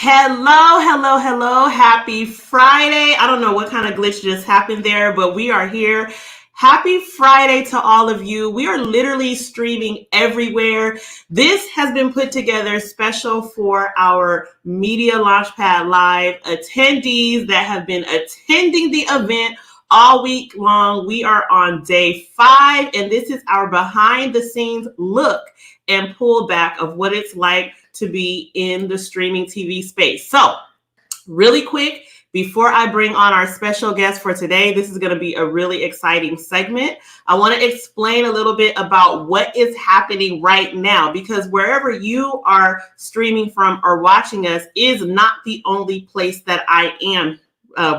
Hello, hello, hello. Happy Friday. I don't know what kind of glitch just happened there, but we are here. Happy Friday to all of you. We are literally streaming everywhere. This has been put together special for our Media Launchpad Live attendees that have been attending the event all week long. We are on day 5, and this is our behind the scenes look and pull back of what it's like to be in the streaming TV space. So really quick, before I bring on our special guest for today, this is going to be a really exciting segment. I want to explain a little bit about what is happening right now, because wherever you are streaming from or watching us is not the only place that I am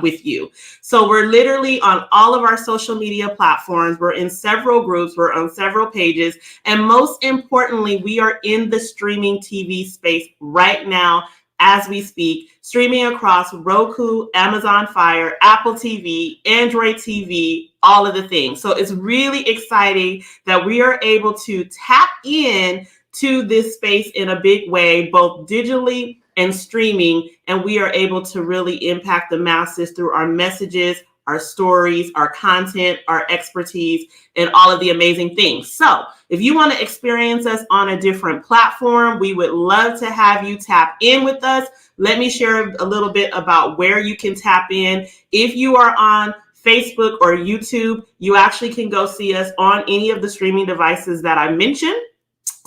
with you. So we're literally on all of our social media platforms. We're in several groups. We're on several pages. And most importantly, we are in the streaming TV space right now as we speak, streaming across Roku, Amazon Fire, Apple TV, Android TV, all of the things. So it's really exciting that we are able to tap in to this space in a big way, both digitally and streaming, and we are able to really impact the masses through our messages, our stories, our content, our expertise, and all of the amazing things. So if you want to experience us on a different platform, we would love to have you tap in with us. Let me share a little bit about where you can tap in. If you are on Facebook or YouTube, you actually can go see us on any of the streaming devices that I mentioned.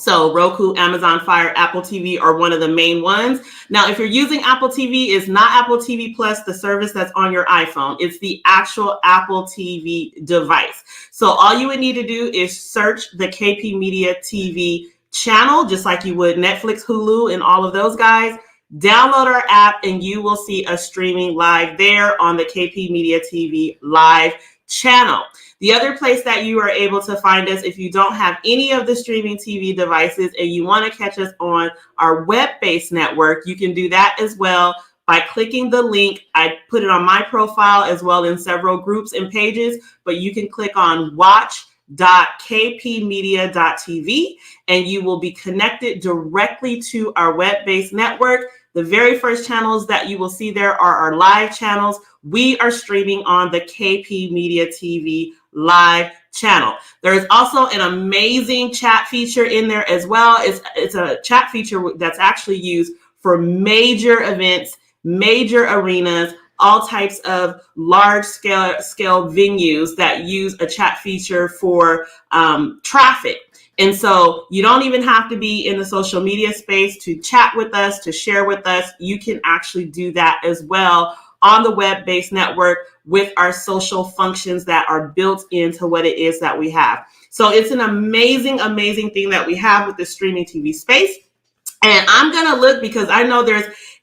So Roku, Amazon Fire, Apple TV are one of the main ones. Now, if you're using Apple TV, it's not Apple TV Plus, the service that's on your iPhone. It's the actual Apple TV device. So all you would need to do is search the KP Media TV channel, just like you would Netflix, Hulu, and all of those guys. Download our app and you will see us streaming live there on the KP Media TV live channel. The other place that you are able to find us, if you don't have any of the streaming TV devices and you want to catch us on our web-based network, you can do that as well by clicking the link. I put it on my profile as well in several groups and pages, but you can click on watch.kpmedia.tv and you will be connected directly to our web-based network. The very first channels that you will see there are our live channels. We are streaming on the KP Media TV live channel. There is also an amazing chat feature in there as well. It's a chat feature that's actually used for major events, major arenas, all types of large scale venues that use a chat feature for traffic. And so you don't even have to be in the social media space to chat with us, to share with us. You can actually do that as well on the web-based network with our social functions that are built into what it is that we have. So it's an amazing, amazing thing that we have with the streaming TV space. And I'm going to look because I know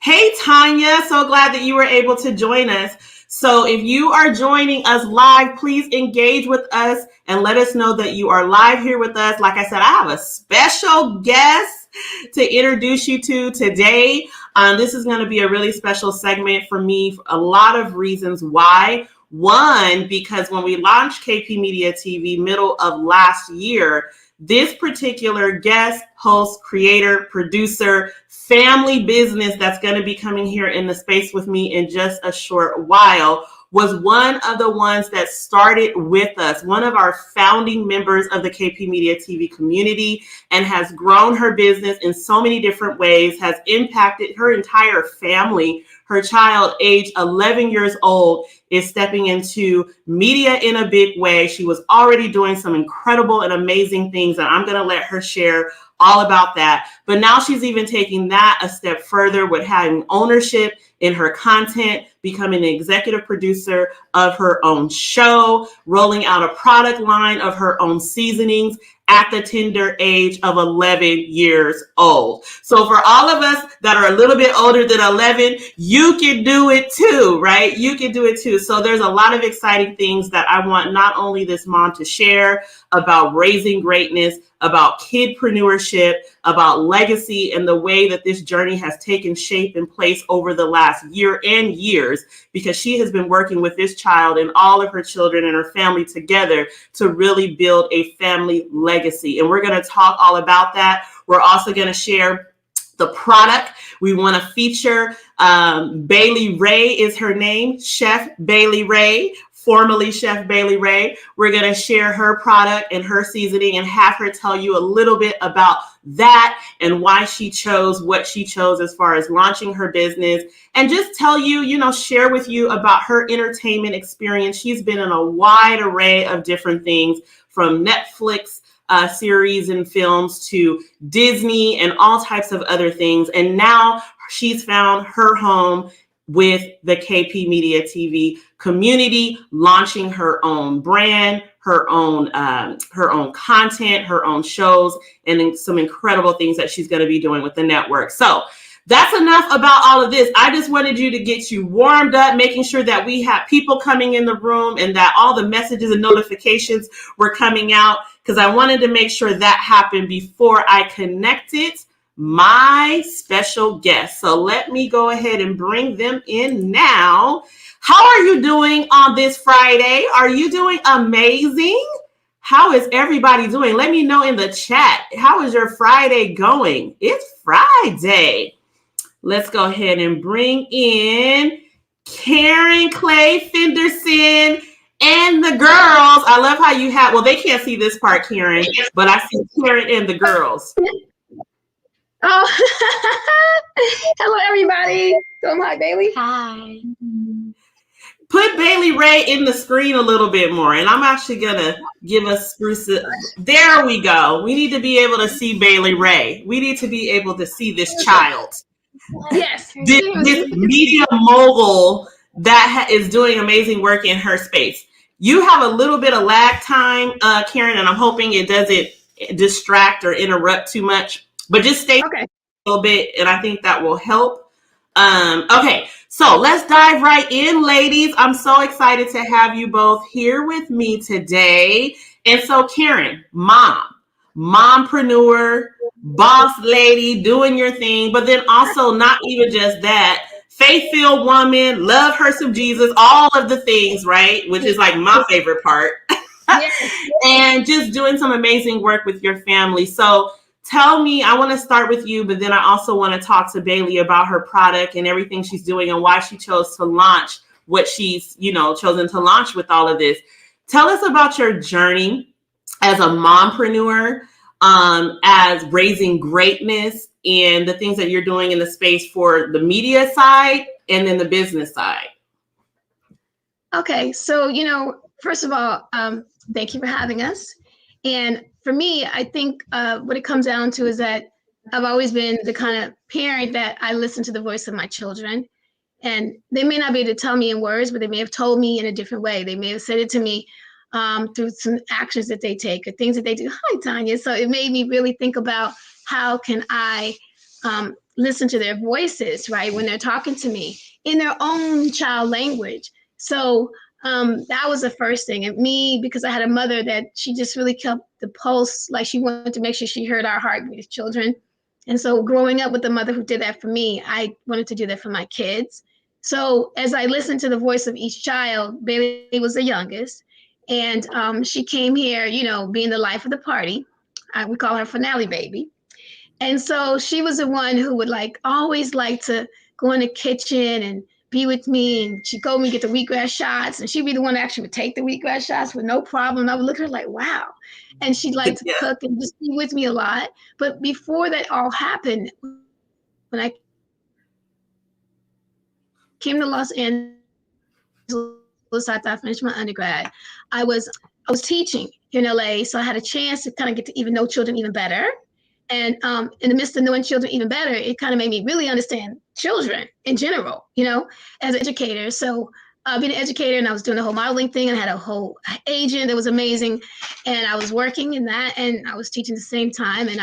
hey, Tanya, so glad that you were able to join us. So if you are joining us live, please engage with us and let us know that you are live here with us. Like I said, I have a special guest to introduce you to today. This is going to be a really special segment for me for a lot of reasons why. One, because when we launched KP Media TV middle of last year, this particular guest, host, creator, producer, family business that's going to be coming here in the space with me in just a short while was one of the ones that started with us, one of our founding members of the KP Media TV community, and has grown her business in so many different ways, has impacted her entire family. Her child, age 11 years old, is stepping into media in a big way. She was already doing some incredible and amazing things, and I'm going to let her share all about that. But now she's even taking that a step further with having ownership in her content, becoming an executive producer of her own show, rolling out a product line of her own seasonings at the tender age of 11 years old. So for all of us that are a little bit older than 11, you can do it too, right? You can do it too. So there's a lot of exciting things that I want not only this mom to share about raising greatness, about kidpreneurship, about legacy, and the way that this journey has taken shape and place over the last year and years, because she has been working with this child and all of her children and her family together to really build a family legacy. And we're going to talk all about that. We're also going to share the product. We want to feature Bailey Rae is her name, Chef Bailey Rae, formerly Chef Bailey Rae. We're going to share her product and her seasoning and have her tell you a little bit about that and why she chose what she chose as far as launching her business, and just tell you, share with you about her entertainment experience. She's been in a wide array of different things, from Netflix series and films to Disney and all types of other things. And now she's found her home with the KP Media TV community, launching her own brand, her own content, her own shows, and some incredible things that she's going to be doing with the network. So that's enough about all of this. I just wanted you to get you warmed up, making sure that we have people coming in the room and that all the messages and notifications were coming out, because I wanted to make sure that happened before I connected my special guest. So let me go ahead and bring them in now. How are you doing on this Friday? Are you doing amazing? How is everybody doing? Let me know in the chat. How is your Friday going? It's Friday. Let's go ahead and bring in Karen Clay Fenderson and the girls. I love how you have, well, they can't see this part, Karen, but I see Karen and the girls. Oh, hello, everybody. So hi, Bailey. Hi. Put Bailey Rae in the screen a little bit more, and I'm actually going to give us spruce it. There we go. We need to be able to see Bailey Rae. We need to be able to see this child. Yes. This media mogul that is doing amazing work in her space. You have a little bit of lag time, Karen, and I'm hoping it doesn't distract or interrupt too much, but just stay a little bit, and I think that will help. Okay, so let's dive right in, ladies. I'm so excited to have you both here with me today. And so, Karen, mompreneur, boss lady, doing your thing, but then also not even just that, faith-filled woman, love her some Jesus, all of the things, right? Which is like my favorite part. And just doing some amazing work with your family. So tell me, I want to start with you, but then I also want to talk to Bailey about her product and everything she's doing and why she chose to launch what she's, chosen to launch with all of this. Tell us about your journey as a mompreneur, as raising greatness, and the things that you're doing in the space for the media side and then the business side. Okay, so, first of all, thank you for having us. And for me, I think what it comes down to is that I've always been the kind of parent that I listen to the voice of my children. And they may not be able to tell me in words, but they may have told me in a different way. They may have said it to me through some actions that they take or things that they do. Hi, Tanya. So it made me really think about how can I listen to their voices, right, when they're talking to me in their own child language. So that was the first thing. And me, because I had a mother that she just really kept the pulse, like she wanted to make sure she heard our heartbeat as children. And so growing up with a mother who did that for me, I wanted to do that for my kids. So as I listened to the voice of each child, Bailey was the youngest. And she came here, being the life of the party. We call her finale baby. And so she was the one who would always like to go in the kitchen and be with me. And she'd go and get the wheatgrass shots. And she'd be the one that actually would take the wheatgrass shots with no problem. And I would look at her like, wow. And she'd like to cook and just be with me a lot. But before that all happened, when I came to Los Angeles after I finished my undergrad, I was teaching in LA. So I had a chance to kind of get to even know children even better. And in the midst of knowing children even better, it kind of made me really understand children in general, as an educator. So being an educator, and I was doing the whole modeling thing, and I had a whole agent that was amazing. And I was working in that, and I was teaching at the same time. And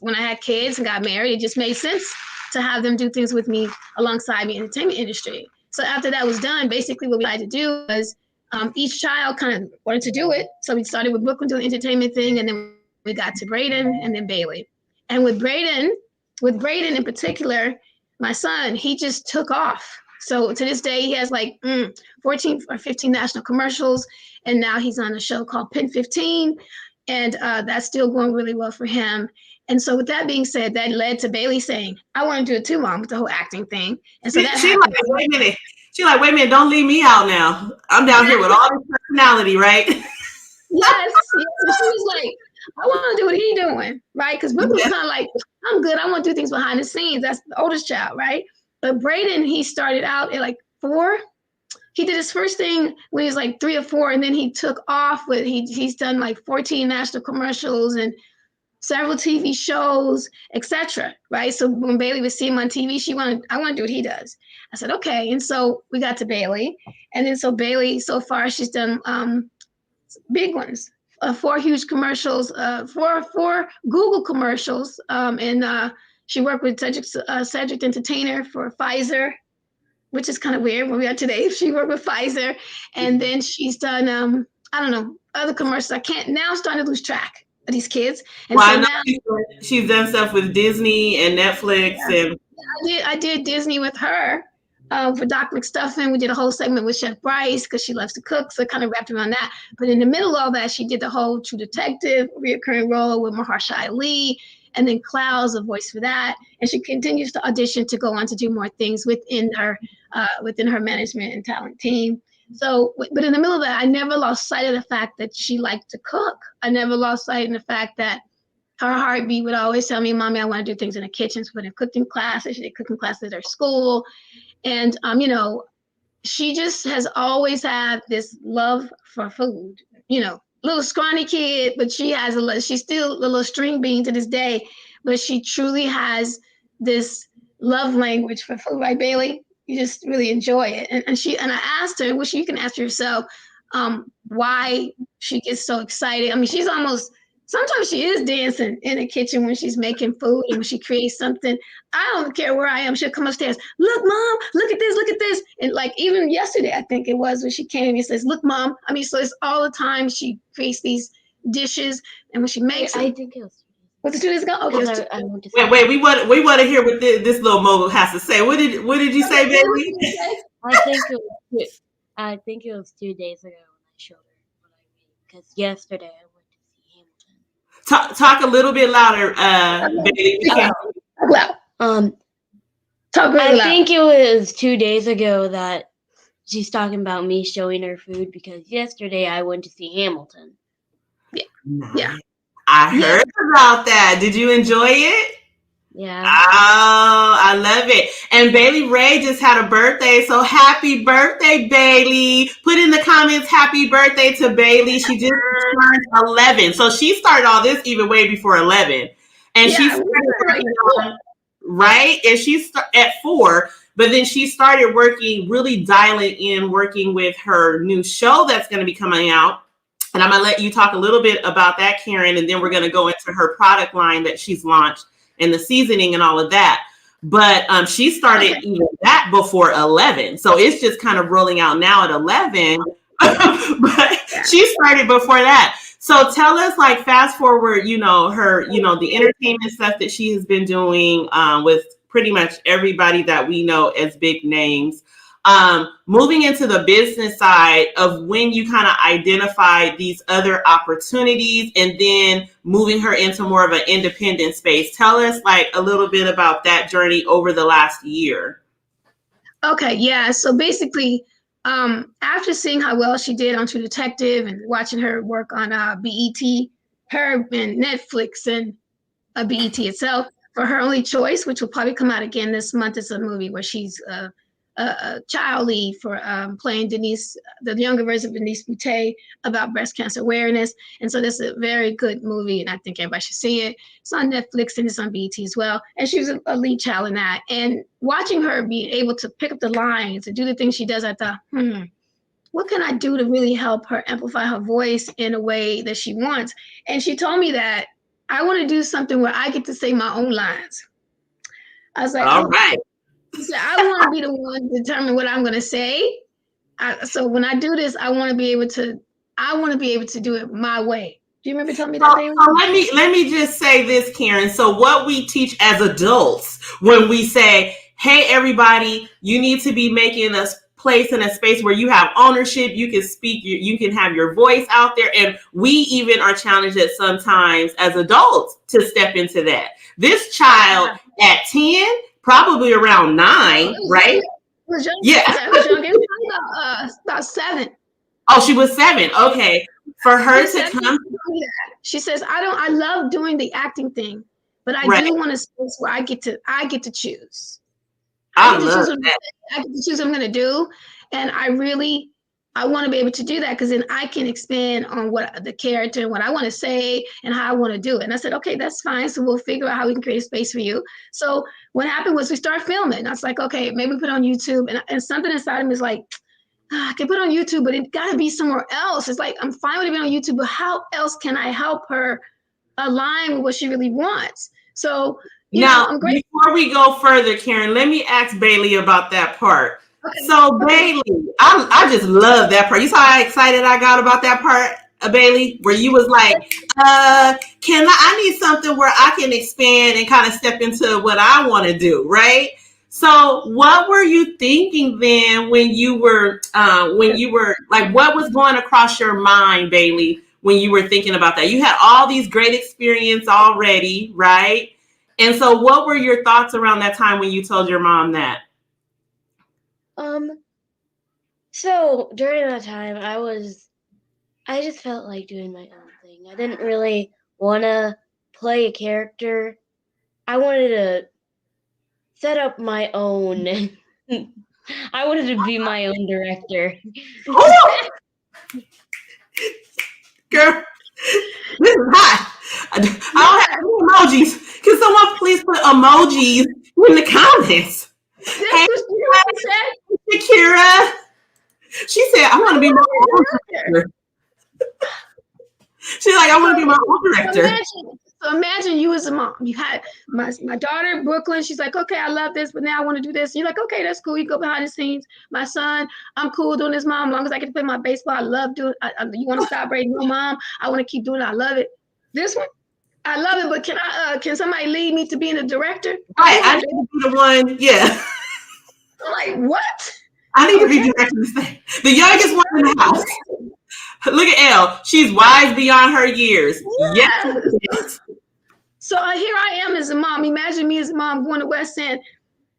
when I had kids and got married, it just made sense to have them do things with me alongside me in the entertainment industry. So after that was done, basically what we had to do was each child kind of wanted to do it. So we started with Brooklyn doing the entertainment thing, and then we got to Braden and then Bailey. And with Braden in particular, my son, he just took off. So to this day, he has 14 or 15 national commercials. And now he's on a show called Pin 15. And that's still going really well for him. And so with that being said, that led to Bailey saying, I want to do it too, Mom, with the whole acting thing. And so that She happened. like, wait a minute. She like, wait a minute, don't leave me out now. I'm down here with all this personality, right? Yes. So she was like, I want to do what he doing, right? Because Brooke was kind of like, I'm good. I want to do things behind the scenes. That's the oldest child, right? But Braden, he started out at like 4. He did his first thing when he was like 3 or 4, and then he took off with he's done like 14 national commercials and several TV shows, etc. Right? So when Bailey would see him on TV, I want to do what he does. I said, okay. And so we got to Bailey, and then so Bailey, so far she's done big ones, 4 huge commercials, 4 Google commercials, and she worked with Cedric Entertainer for Pfizer, which is kind of weird where we are today. She worked with Pfizer, and then she's done I don't know, other commercials. I can't now. I'm starting to lose track of these kids. And well, so I know now she's done stuff with Disney and Netflix, and I did Disney with her for Doc McStuffin. We did a whole segment with Chef Bryce because she loves to cook, so it kind of wrapped around that. But in the middle of all that, she did the whole True Detective reoccurring role with Mahershala Ali, and then Clouds, a voice for that. And she continues to audition to go on to do more things within her management and talent team. So, but in the middle of that, I never lost sight of the fact that she liked to cook. I never lost sight of the fact that her heartbeat would always tell me, Mommy, I want to do things in the kitchen. So we did cooking classes. She did cooking classes at her school. And, she just has always had this love for food, little scrawny kid, but she's still a little string bean to this day, but she truly has this love language for food, right, Bailey? You just really enjoy it. And I asked her, which you can ask yourself, why she gets so excited. I mean, sometimes she is dancing in the kitchen when she's making food and when she creates something. I don't care where I am. She'll come upstairs. Look, Mom, look at this. And like even yesterday, I think it was when she came and says, look, Mom. I mean, so it's all the time she creates these dishes. And when she makes I think it was. Was it 2 days ago? Okay. Wait. We want to hear what this little mogul has to say. What did you say, baby? I think it was 2 days ago when I showed her what I made, because yesterday I went to see Hamilton. Talk a little bit louder, baby. Talk really loud. I think it was 2 days ago that she's talking about me showing her food, because yesterday I went to see Hamilton. Yeah. I heard about that. Did you enjoy it? Yeah. Oh, I love it. And Bailey Rae just had a birthday. So happy birthday, Bailey. Put in the comments, happy birthday to Bailey. She just turned 11. So she started all this even way before 11. And she started right? And she's at 4, but then she started really dialing in, working with her new show that's going to be coming out. And I'm going to let you talk a little bit about that, Karen, and then we're going to go into her product line that she's launched and the seasoning and all of that. But she started even that before 11. So it's just kind of rolling out now at 11. But she started before that. So tell us, like, fast forward, her, the entertainment stuff that she has been doing with pretty much everybody that we know as big names. Moving into the business side of when you kind of identify these other opportunities and then moving her into more of an independent space. Tell us like a little bit about that journey over the last year. Okay. Yeah. So basically, after seeing how well she did on True Detective and watching her work on BET, her and Netflix and BET itself, for Her Only Choice, which will probably come out again this month, is a movie where she's a child lead for playing Denise, the younger version of Denise Boutte, about breast cancer awareness. And so this is a very good movie, and I think everybody should see it. It's on Netflix and it's on BET as well. And she was a lead child in that. And watching her be able to pick up the lines and do the things she does, I thought, what can I do to really help her amplify her voice in a way that she wants? And she told me that I want to do something where I get to say my own lines. I was like, all right. So I want to be the one to determine what I'm going to say. So when I do this, I want to be able to do it my way. Do you remember telling me that thing? Let me just say this, Karen. So what we teach as adults when we say, hey, everybody, you need to be making us place in a space where you have ownership, you can speak, you can have your voice out there. And we even are challenged at sometimes as adults to step into that. This child at 10, probably around 9, right? Yeah. It was young. It was about 7. Oh, she was 7. Okay. For her to come. She says, I love doing the acting thing, but I do want a space where I get to choose. I get to choose what I'm going to do. And I want to be able to do that, because then I can expand on what the character and what I want to say and how I want to do it. And I said, okay, that's fine. So we'll figure out how we can create a space for you. So what happened was we started filming. And I was like, okay, maybe we put it on YouTube. And something inside of me is like, I can put it on YouTube, but it got to be somewhere else. It's like, I'm fine with it being on YouTube, but how else can I help her align with what she really wants? So now, before we go further, Karen, let me ask Bailey about that part. Okay. So Bailey, I just love that part. You saw how excited I got about that part, Bailey, where you was like, I need something where I can expand and kind of step into what I want to do, right? So what were you thinking then when you were like, what was going across your mind, Bailey, when you were thinking about that? You had all these great experience already, right? And so what were your thoughts around that time when you told your mom that? So during that time, I just felt like doing my own thing. I didn't really want to play a character. I wanted to set up my own. I wanted to be my own director. Girl, this is hot. I don't have any emojis. Can someone please put emojis in the comments? Hey, Shakira. She said, I want to be my own director. She's like, I want to be my own director. So imagine you as a mom. You had my daughter, Brooklyn. She's like, okay, I love this, but now I want to do this. And you're like, okay, that's cool. You go behind the scenes. My son, I'm cool doing this, mom, as long as I get to play my baseball. I love doing it. You want to stop rating your mom? I want to keep doing it. I love it. This one, I love it, but can somebody lead me to being a director? Right, I need to be the one. Yeah. I'm like, what? I need to be directing this thing. The youngest one in the house. Look at Elle. She's wise beyond her years. Yes. So here I am as a mom. Imagine me as a mom going to West End.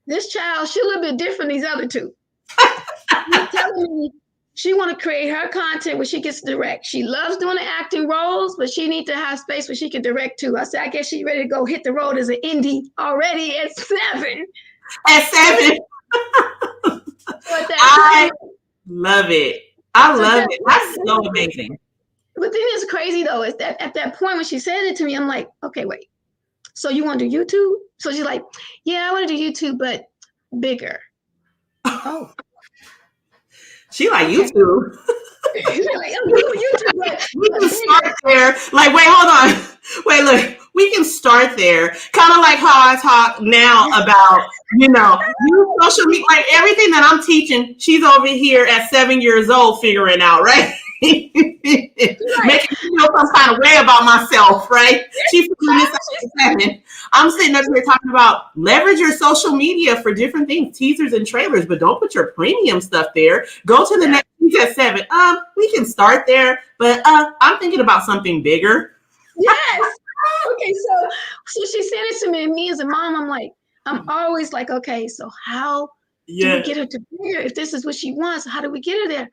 This child, she's a little bit different than these other two. She's telling me she want to create her content where she gets to direct. She loves doing the acting roles, but she needs to have space where she can direct too. I said, I guess she's ready to go hit the road as an indie already at 7. At 7. I love it. I love it. That's so amazing. The thing that's crazy though is that at that point when she said it to me, I'm like, okay, wait. So you want to do YouTube? So she's like, yeah, I want to do YouTube, but bigger. Oh. She like YouTube. She's like, YouTube. We can start there. Like, wait, hold on. Wait, look. We can start there. Kind of like how I talk now about, social media. Like everything that I'm teaching, she's over here at 7 years old figuring out, right? Making me feel some kind of way about myself, right? She's figuring this out at 7. I'm sitting up here talking about leverage your social media for different things, teasers and trailers, but don't put your premium stuff there. Go to the next piece at 7. We can start there, but I'm thinking about something bigger. Yes. Okay, so she said it to me, and me as a mom, I'm always like, okay, so how do we get her to bigger? If this is what she wants, how do we get her there?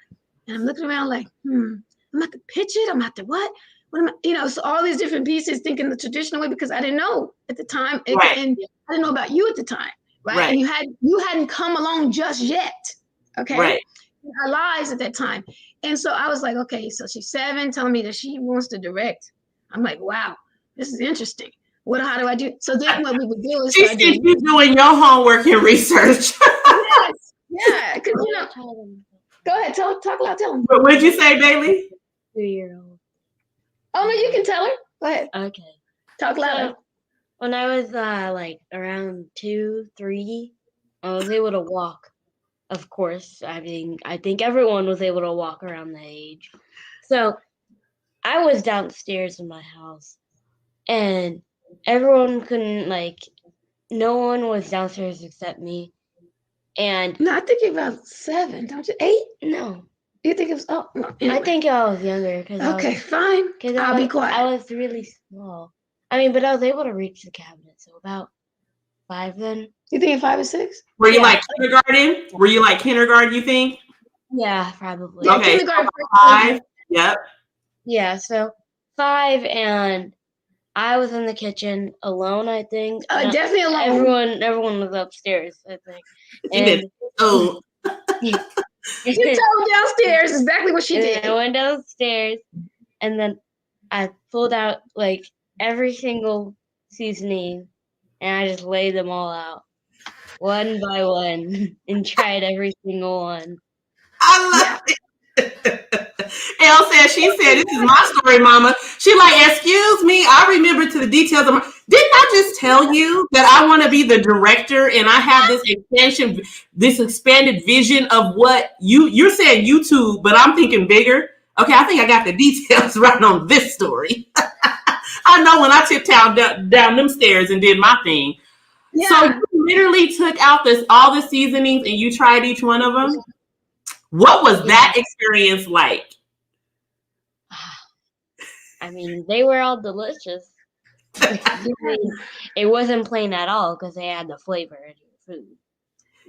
And I'm looking around like, I'm at to pitch it. I'm at to what? What am I? So all these different pieces, thinking the traditional way, because I didn't know at the time, and I didn't know about you at the time, right? And you hadn't come along just yet, okay? Right. In our lives at that time, and so I was like, okay, so she's 7, telling me that she wants to direct. I'm like, wow. This is interesting. How do I do? So then what we would do is she's doing your homework and research. Yes. Yeah. Because go ahead, talk loud, tell them. What would you say, Bailey? 2-year-old. Oh no, you can tell her. Go ahead. Okay. Talk louder. So, when I was around 2, 3, I was able to walk. Of course. I mean, I think everyone was able to walk around the age. So I was downstairs in my house. And everyone couldn't, no one was downstairs except me. And No, I think you're about 7, don't you? 8? no, You think it was? Oh, no, anyway. I think I was younger because Okay, fine. I'll be quiet. I was really small. I mean, but I was able to reach the cabinet, so about 5 then. You think you're 5 or 6? Were you like kindergarten? Were you like kindergarten, you think? Yeah, probably. Yeah, Okay, kindergarten. so 5. Yep. Yeah, so 5, and I was in the kitchen alone, I think. Definitely alone. Everyone was upstairs, I think. You did. Oh. You told downstairs exactly what she did. I went downstairs, and then I pulled out like every single seasoning, and I just laid them all out one by one and tried every single one. I love it. Elle said, she said, this is my story, mama. She like, excuse me, I remember to the details of didn't I just tell you that I want to be the director and I have this expanded vision of what you're saying YouTube, but I'm thinking bigger. Okay, I think I got the details right on this story. I know when I tiptoed down them stairs and did my thing. Yeah. So you literally took out all the seasonings and you tried each one of them? What was that experience like? I mean, they were all delicious. It wasn't plain at all because they had the flavor in your food.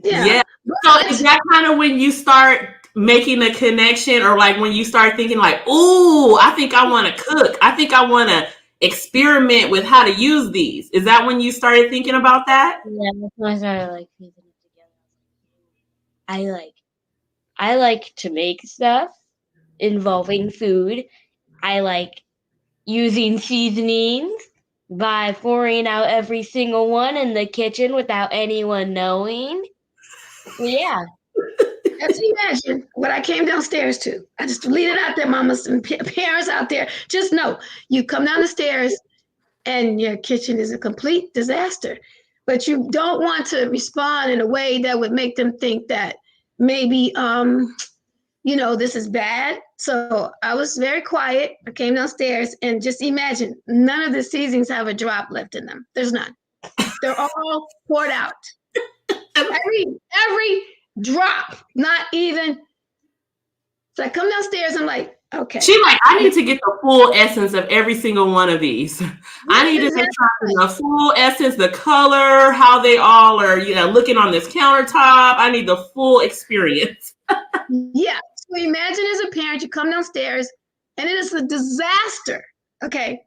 Yeah. So is that kind of when you start making a connection, or like when you start thinking like, ooh, I think I want to cook. I think I want to experiment with how to use these. Is that when you started thinking about that? Yeah, that's when I started like piecing it together. I like to make stuff involving food. I like using seasonings by pouring out every single one in the kitchen without anyone knowing. Yeah. Just imagine what I came downstairs to. I just leave it out there, mamas and parents out there. Just know, you come down the stairs and your kitchen is a complete disaster. But you don't want to respond in a way that would make them think that maybe, this is bad. So I was very quiet. I came downstairs and just imagine, none of the seasonings have a drop left in them. There's none. They're all poured out. Every drop, not even. So I come downstairs, I'm like, okay. She like, I need to get the full essence of every single one of these. I need to try the full essence, the color, how they all are, looking on this countertop. I need the full experience. Yeah. So imagine as a parent, you come downstairs and it is a disaster. Okay.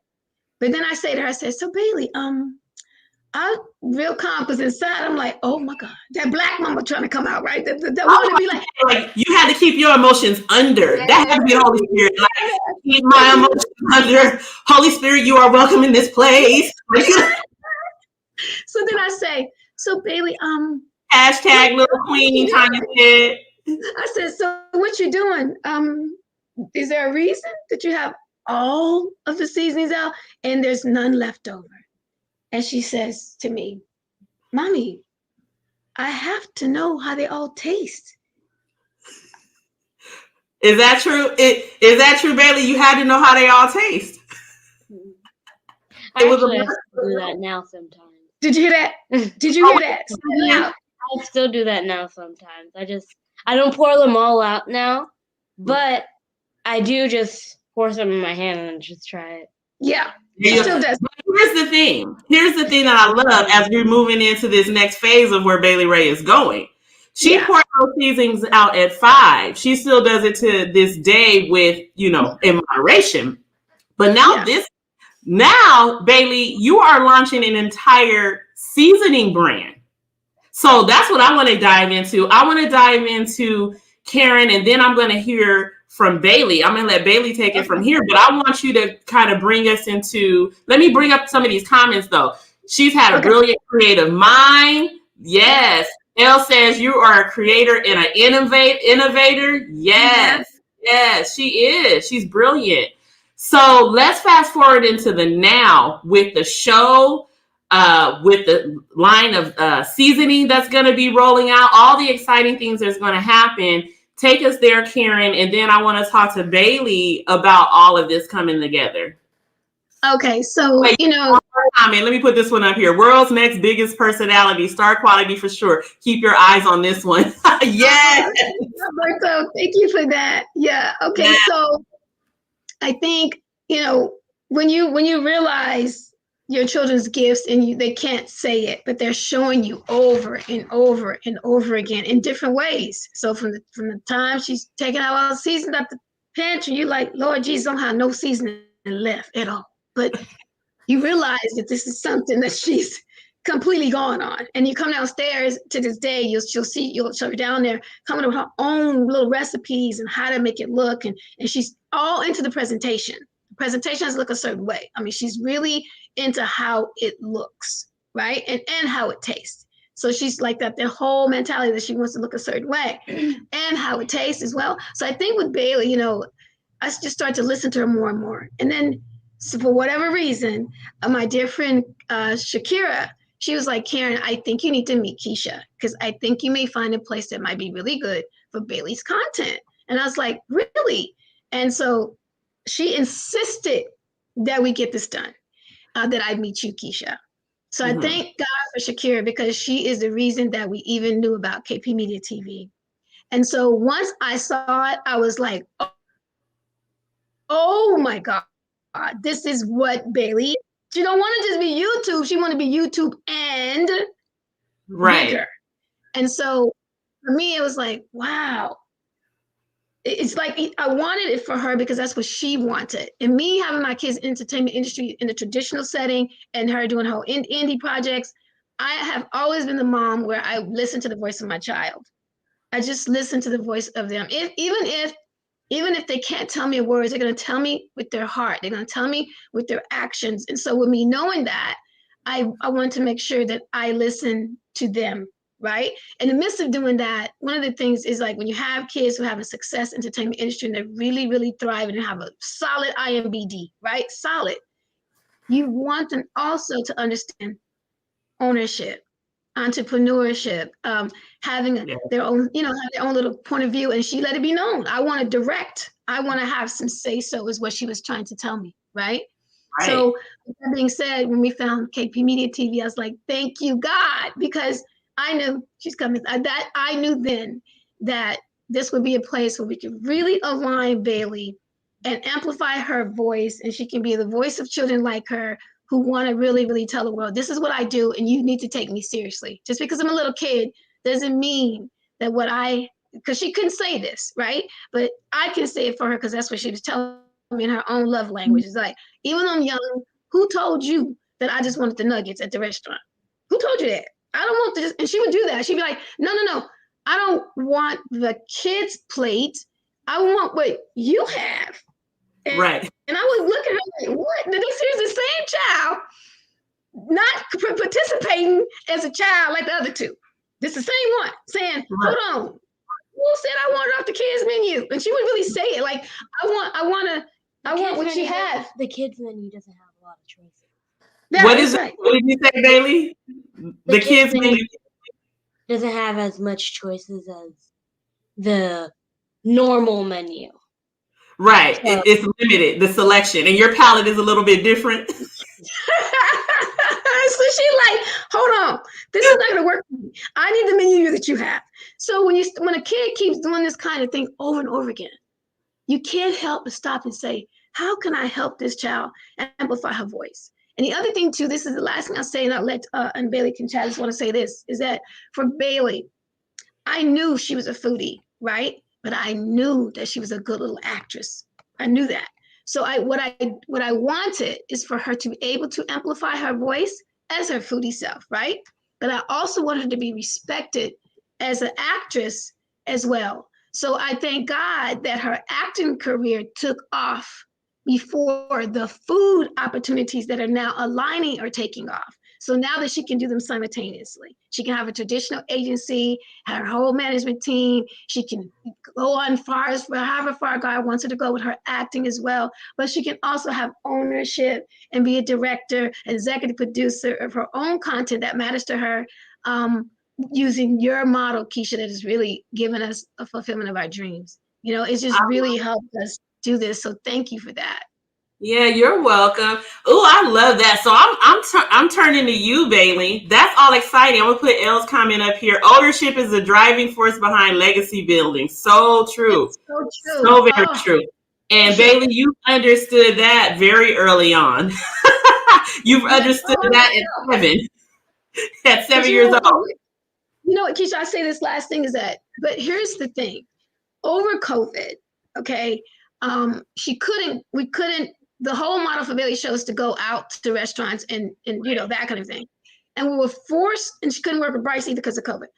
But then I say to her, so Bailey, I'm real calm because inside I'm like, oh my God, that black mama trying to come out, right? That want to be like you had to keep your emotions under. That had to be the Holy Spirit. Like, keep my emotions under. Holy Spirit, you are welcome in this place. So then I say, so Bailey, hashtag little queen, Tanya said. I said, so what you doing? Is there a reason that you have all of the seasonings out and there's none left over? And she says to me, Mommy, I have to know how they all taste. Is that true? Is that true, Bailey? You had to know how they all taste. I do that now sometimes. Did you hear that? Did you hear that? I still do that now sometimes. I don't pour them all out now, but I do just pour some in my hand and just try it. Yeah. She still does. Here's the thing. Here's the thing that I love as we're moving into this next phase of where Bailey Rae is going. She poured those seasonings out at 5. She still does it to this day with, in moderation. But now, Bailey, you are launching an entire seasoning brand. So that's what I want to dive into. I want to dive into Karen, and then I'm going to hear from Bailey. I'm going to let Bailey take it from here, but I want you to kind of bring us into, let me bring up some of these comments though. She's had a brilliant creative mind. Yes. Elle says you are a creator and an innovator. Yes. Yes, she is. She's brilliant. So let's fast forward into the now with the show, with the line of seasoning that's going to be rolling out, all the exciting things that's going to happen. Take us there, Karen, and then I want to talk to Bailey about all of this coming together. Okay, so Wait, you know, one more comment. Let me put this one up here. World's next biggest personality, star quality for sure. Keep your eyes on this one. Yes. Roberto, thank you for that. Yeah. Okay. Yes. So I think, you know, when you realize your children's gifts and they can't say it, but they're showing you over and over and over again in different ways. So from the time she's taking out all the seasoning out the pantry, you're like, Lord Jesus, don't have no seasoning left at all. But you realize that this is something that she's completely gone on. And you come downstairs to this day, you'll show her down there coming up with her own little recipes and how to make it look. And she's all into the presentation. The presentation has to look a certain way. I mean, she's really into how it looks, right? And how it tastes. So she's like that, the whole mentality that she wants to look a certain way and how it tastes as well. So I think with Bailey, I just started to listen to her more and more. And then, so for whatever reason, my dear friend Shakira, she was like, Karen, I think you need to meet Keisha because I think you may find a place that might be really good for Bailey's content. And I was like, really? And so she insisted that we get this done, that I meet you, Keisha. So I thank God for Shakira because she is the reason that we even knew about KP Media TV. And so once I saw it, I was like, oh my God, this is what Bailey, she don't want to just be YouTube. She want to be YouTube and bigger. And so for me, it was like, wow. It's like I wanted it for her because that's what she wanted. And me having my kids in the entertainment industry in the traditional setting and her doing her indie projects, I have always been the mom where I listen to the voice of my child. I just listen to the voice of them. Even if they can't tell me words, they're going to tell me with their heart. They're going to tell me with their actions. And so with me knowing that, I want to make sure that I listen to them, right? In the midst of doing that, one of the things is like when you have kids who have a success entertainment industry and they're really, really thriving and have a solid IMBD, right? Solid. You want them also to understand ownership, entrepreneurship, having their own, have their own little point of view. And she let it be known. I want to direct. I want to have some say so is what she was trying to tell me. Right. So with that being said, when we found KP Media TV, I was like, thank you, God, because I knew she's coming. That I knew then that this would be a place where we could really align Bailey and amplify her voice. And she can be the voice of children like her who want to really, really tell the world, this is what I do, and you need to take me seriously. Just because I'm a little kid doesn't mean that because she couldn't say this, right? But I can say it for her because that's what she was telling me in her own love language. It's like, even though I'm young, who told you that I just wanted the nuggets at the restaurant? Who told you that? I don't want this. And she would do that. She'd be like, no. I don't want the kids' plate. I want what you have. And I would look at her like, what? This is the same child not participating as a child like the other two. This is the same one saying, hold on, who said I wanted off the kids menu? And she would really say it like, I want what she has. The kids menu doesn't have a lot of choices. What did you say, Bailey? The kids menu doesn't have as much choices as the normal menu. Right. So, it's limited, the selection, and your palate is a little bit different. So she's like, hold on, this is not going to work for me. I need the menu that you have. So when a kid keeps doing this kind of thing over and over again, you can't help but stop and say, how can I help this child amplify her voice? And the other thing too, this is the last thing I'll say, and I'll let and Bailey can chat. I just want to say this, is that for Bailey, I knew she was a foodie, right? But I knew that she was a good little actress. I knew that. So what I wanted is for her to be able to amplify her voice as her foodie self, right? But I also wanted her to be respected as an actress as well. So I thank God that her acting career took off before the food opportunities that are now aligning are taking off. So now that she can do them simultaneously, she can have a traditional agency, have her whole management team. She can go on however far God wants her to go with her acting as well. But she can also have ownership and be a director, executive producer of her own content that matters to her, using your model, Keisha, that has really given us a fulfillment of our dreams. It's just really helped us do this. So thank you for that. Yeah, you're welcome. Oh, I love that. So I'm turning to you, Bailey. That's all exciting. I'm gonna put Elle's comment up here. Ownership is the driving force behind legacy building. So true. It's so true. So very Oh, true. And sure. Bailey, you understood that very early on. You've Yes. understood Oh, that I know. at But 7 years old. you know what, Keisha, I say this last thing is that, but here's the thing. Over COVID, okay, we couldn't, the whole model for Bailey show is to go out to restaurants and that kind of thing. And we were forced, and she couldn't work with Bryce either because of COVID.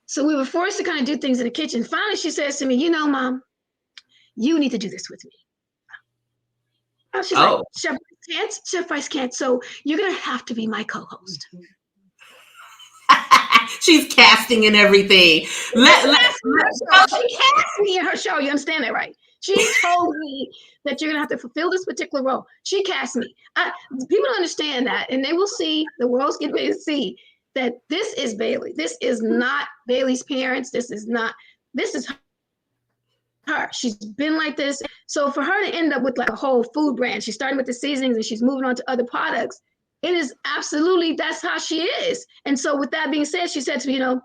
So we were forced to kind of do things in the kitchen. Finally, she says to me, Mom, you need to do this with me. She's like, Oh. Chef Bryce can't. So you're going to have to be my co-host. She's casting and everything. She cast me in her show. You understand that, right? She told me that you're going to have to fulfill this particular role. She cast me. People don't understand that, and they will see, the world's getting ready to see that this is Bailey. This is not Bailey's parents. This is her. She's been like this. So for her to end up with like a whole food brand, she's starting with the seasonings and she's moving on to other products. It is absolutely, that's how she is. And so with that being said, she said to me, I'm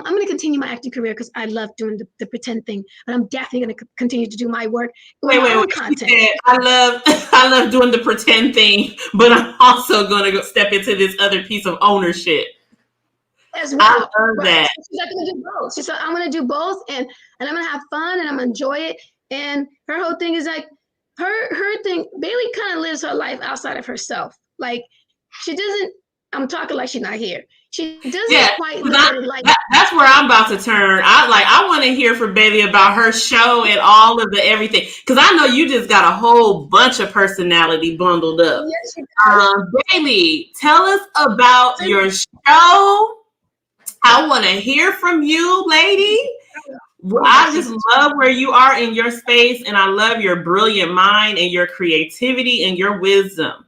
going to continue my acting career because I love doing the pretend thing, but I'm definitely going to continue to do my work. Wait. Content. Said, I love doing the pretend thing, but I'm also going to go step into this other piece of ownership. As well. I love that. She's not going to do both. She said, I'm going to do both, and I'm going to have fun, and I'm going to enjoy it. And her whole thing is like, her thing, Bailey kind of lives her life outside of herself. Like, she doesn't, I'm talking like she's not here. She doesn't quite look at it like that's where I'm about to turn. I want to hear from Bailey about her show and all of the everything, because I know you just got a whole bunch of personality bundled up. Yes, Bailey, tell us about your show. I want to hear from you, lady. I just love where you are in your space, and I love your brilliant mind and your creativity and your wisdom.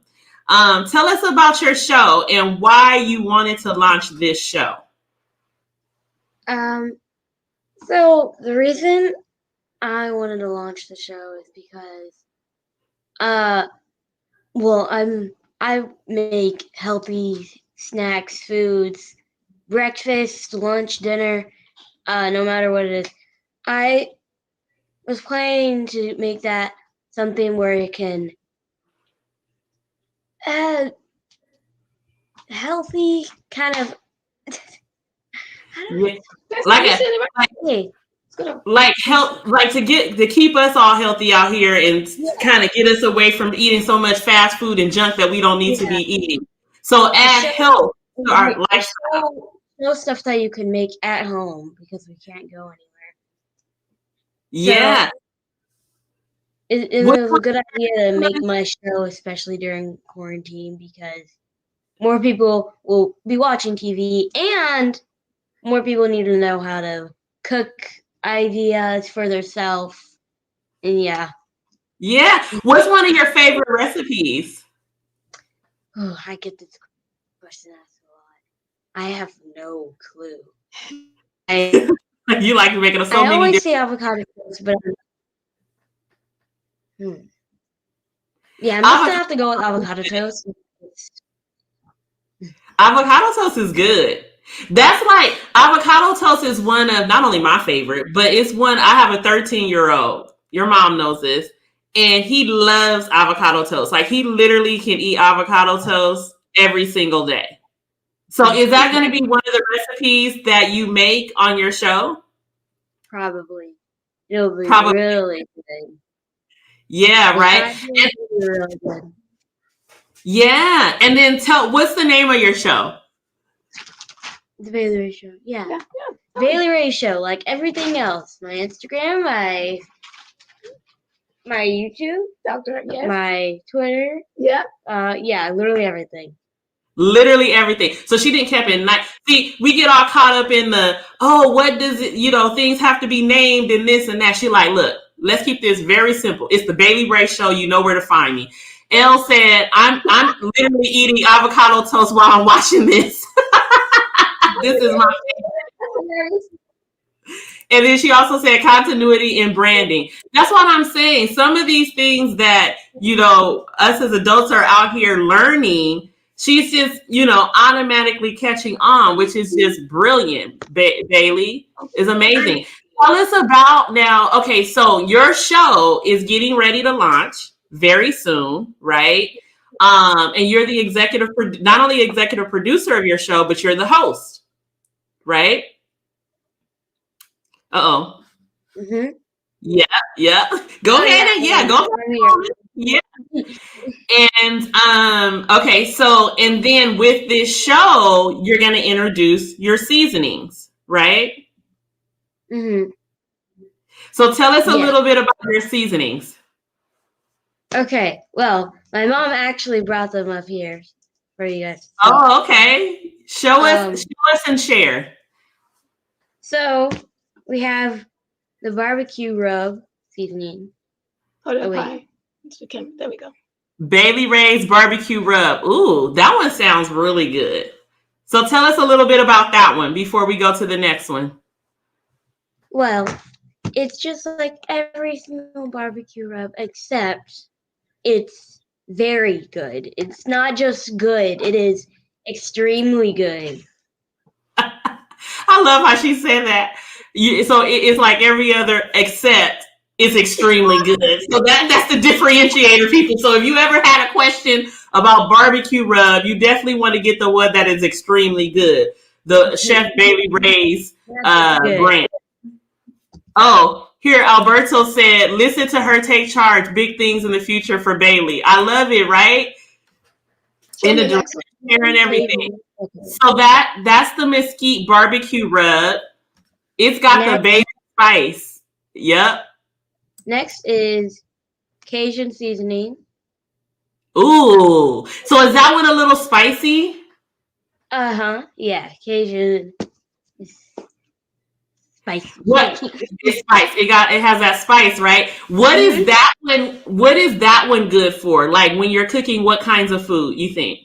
Tell us about your show and why you wanted to launch this show. So the reason I wanted to launch the show is because, I make healthy snacks, foods, breakfast, lunch, dinner, no matter what it is. I was planning to make that something where it can healthy kind of to keep us all healthy out here and kind of get us away from eating so much fast food and junk that we don't need to be eating. So add health to our lifestyle. No stuff that you can make at home because we can't go anywhere. Yeah. So it was a good idea to make my show, especially during quarantine, because more people will be watching TV and more people need to know how to cook ideas for themselves. And yeah. What's one of your favorite recipes? Oh, I get this question asked a lot. I have no clue. You like making so many. I always say avocado toast, but yeah, I'm just gonna have to go with avocado toast. Avocado toast is good. That's like, avocado toast is one of not only my favorite, but it's one. I have a 13-year-old. Your mom knows this, and he loves avocado toast. Like, he literally can eat avocado toast every single day. So is that going to be one of the recipes that you make on your show? Probably. It'll be really good. Yeah, right? Really good. Yeah. And then what's the name of your show? The Bailey Rae Show. Yeah. Bailey Rae Show, like everything else. My Instagram, my YouTube, my Twitter. Yeah, literally everything. Literally everything. So she didn't keep it. See, we get all caught up in what does it, things have to be named and this and that. She like, look, let's keep this very simple. It's the Bailey Rae Show. You know where to find me. Elle said, I'm literally eating avocado toast while I'm watching this. This is my favorite. And then she also said continuity in branding. That's what I'm saying. Some of these things that, us as adults are out here learning, she's just, automatically catching on, which is just brilliant. Bailey is amazing. Tell us about now. Okay, so your show is getting ready to launch very soon, right? And you're the not only executive producer of your show, but you're the host, right? Uh-oh. Mm-hmm. Yeah. Go ahead. Go ahead. Yeah. And okay, so and then with this show, you're gonna introduce your seasonings, right? Mm-hmm. So tell us a little bit about your seasonings. Okay. Well, my mom actually brought them up here for you guys. Oh, okay. Show us and share. So we have the barbecue rub seasoning. Hold up, hi. There we go. Bailey Rae's barbecue rub. Ooh, that one sounds really good. So tell us a little bit about that one before we go to the next one. Well, it's just like every single barbecue rub, except it's very good. It's not just good, it is extremely good. I love how she said that. So it's like every other except it's extremely good. So that's the differentiator, people. So if you ever had a question about barbecue rub, you definitely want to get the one that is extremely good. The Chef Bailey Rae's brand. Oh, here Alberto said, listen to her take charge. Big things in the future for Bailey. I love it, right? In the direction and everything. So that's the mesquite barbecue rub. It's got the baby spice. Yep. Next is Cajun seasoning. Ooh. So is that one a little spicy? Yeah, Cajun is spicy. What? It's spice. It has that spice, right? What is that one? What is that one good for? Like when you're cooking, what kinds of food you think?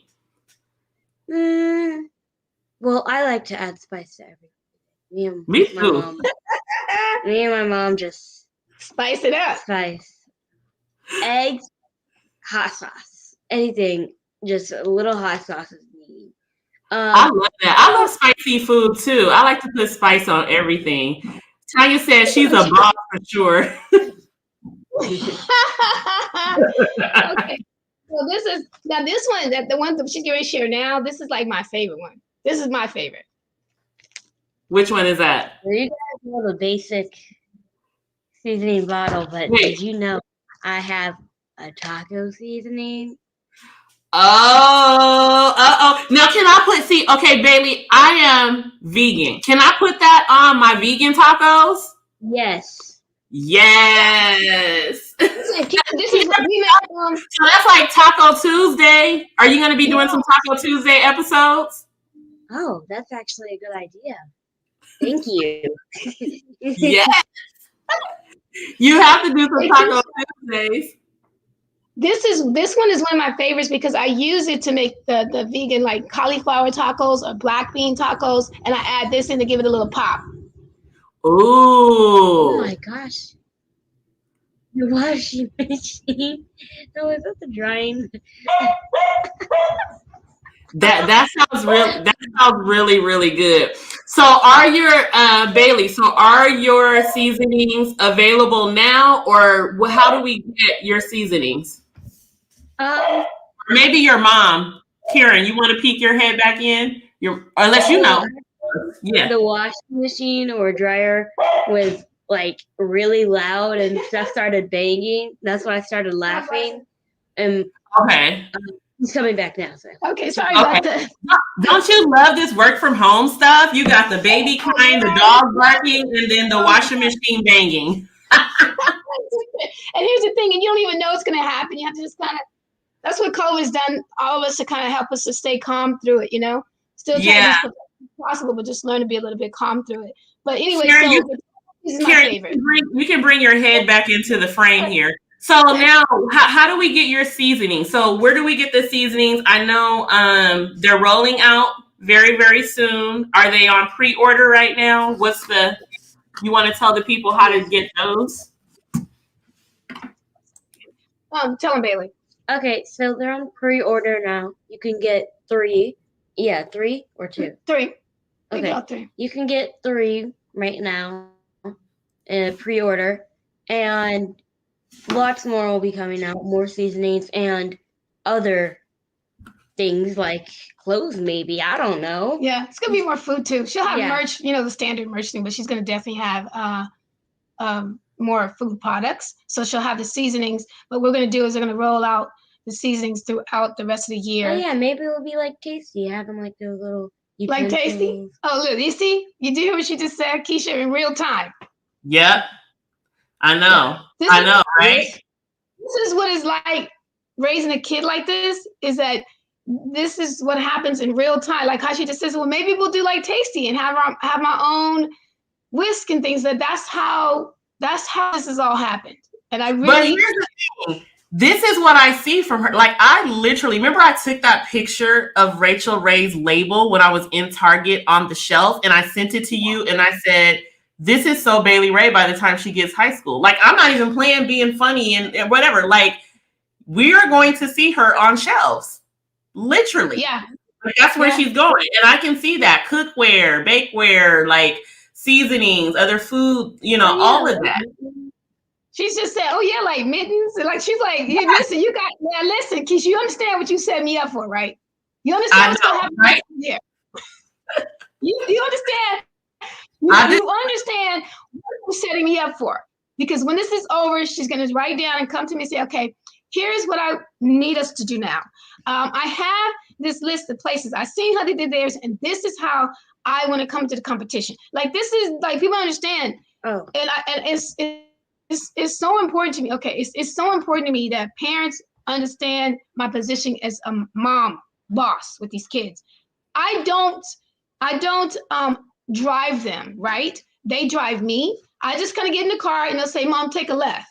Well, I like to add spice to everything. Me too. Me and my mom just spice it up. Spice. Eggs, hot sauce. Anything, just a little hot sauce is needed. I love that. I love spicy food too. I like to put spice on everything. Tanya said she's a boss for sure. Okay. So this one, that the one that she's going to share now, this is like my favorite one. This is my favorite. Which one is that? You guys know the basic seasoning bottle, but did you know I have a taco seasoning? Oh. Now can I okay, Bailey, I am vegan. Can I put that on my vegan tacos? Yes. This is what we make. So that's like Taco Tuesday. Are you going to be doing some Taco Tuesday episodes? Oh, that's actually a good idea. Thank you. Yes. You have to do some Taco Tuesdays. This one is one of my favorites because I use it to make the vegan like cauliflower tacos or black bean tacos, and I add this in to give it a little pop. Ooh. Oh my gosh. The washing machine. No, is that the drying? That sounds really, really good. So are your Bailey, so are your seasonings available now, or how do we get your seasonings? Um, Or maybe your mom, Karen, you want to peek your head back in? Unless you know. Yeah. The washing machine or dryer was like really loud and stuff started banging. That's why I started laughing. And okay. He's coming back now. So. Okay, sorry about that. Don't you love this work from home stuff? You got the baby crying, the dog barking, and then the washing machine banging. And here's the thing, and you don't even know it's going to happen. You have to just kind of, that's what COVID's done, all of us, to kind of help us to stay calm through it, you know? Still try to be possible, but just learn to be a little bit calm through it. But anyway, Karen, this is my favorite. You can bring your head back into the frame here. So now, how do we get your seasoning? So where do we get the seasonings? I know they're rolling out very, very soon. Are they on pre-order right now? What's the You want to tell the people how to get those? Tell them, Bailey. Okay, so they're on pre-order now. You can get 3. Yeah, 3 or 2? 3. Okay, 3. you can get 3 right now in pre-order, and lots more will be coming out. More seasonings and other things like clothes, maybe. I don't know. Yeah, it's gonna be more food too. She'll have Yeah. merch, the standard merch thing, but she's gonna definitely have more food products. So she'll have the seasonings. What we're gonna do is we're gonna roll out the seasonings throughout the rest of the year. Oh yeah, maybe it'll be like Tasty. Have them like those little like Tasty. Oh look, you see, you do hear what she just said, Keisha, in real time. Yep, I know. I know, right? This is what it's like raising a kid like this. Is that this is what happens in real time? Like how she just says, well, maybe we'll do like Tasty and have my own whisk and things. That's how this has all happened. And I really. But here's the thing. This is what I see from her. Like, I literally remember I took that picture of Rachel Rae's label when I was in Target on the shelf, and I sent it to you, and I said, this is so Bailey Rae by the time she gets high school. Like, I'm not even playing being funny and whatever. Like, we are going to see her on shelves. Literally. Yeah. Like, that's where she's going. And I can see that. Cookware, bakeware, like seasonings, other food, all of that. She's just said, oh yeah, like mittens. And like she's like, yeah, listen, listen, Keisha, you understand what you set me up for, right? You understand what's gonna happen right here. You understand? You understand what you're setting me up for. Because when this is over, she's gonna write down and come to me and say, okay, here's what I need us to do now. I have this list of places. I've seen how they did theirs, and this is how I want to come to the competition. Like this is like people understand. Oh. And it's so important to me. Okay, it's so important to me that parents understand my position as a mom boss with these kids. I don't drive them, right? They drive me. I just kind of get in the car and they'll say, Mom, take a left.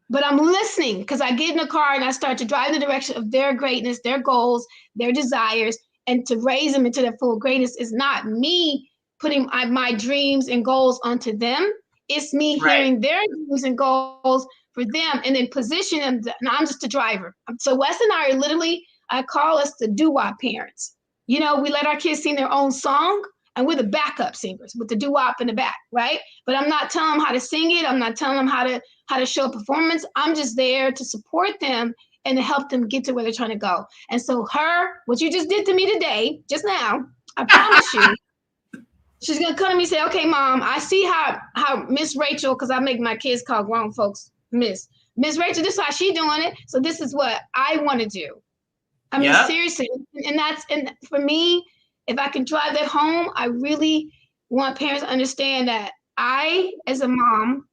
But I'm listening because I get in the car and I start to drive in the direction of their greatness, their goals, their desires, and to raise them into their full greatness is not me putting my dreams and goals onto them. It's me hearing their dreams and goals for them and then position them. And I'm just a driver. So Wes and I are literally, I call us the doo-wop parents. We let our kids sing their own song and we're the backup singers with the doo-wop in the back, right? But I'm not telling them how to sing it. I'm not telling them how to show a performance. I'm just there to support them and to help them get to where they're trying to go. And so what you just did to me today, just now, I promise you, she's going to come to me and say, okay, Mom, I see how Miss Rachel, because I make my kids call grown folks Miss Rachel, this is how she's doing it. So this is what I want to do. I mean, seriously. And for me, if I can drive that home, I really want parents to understand that I, as a mom,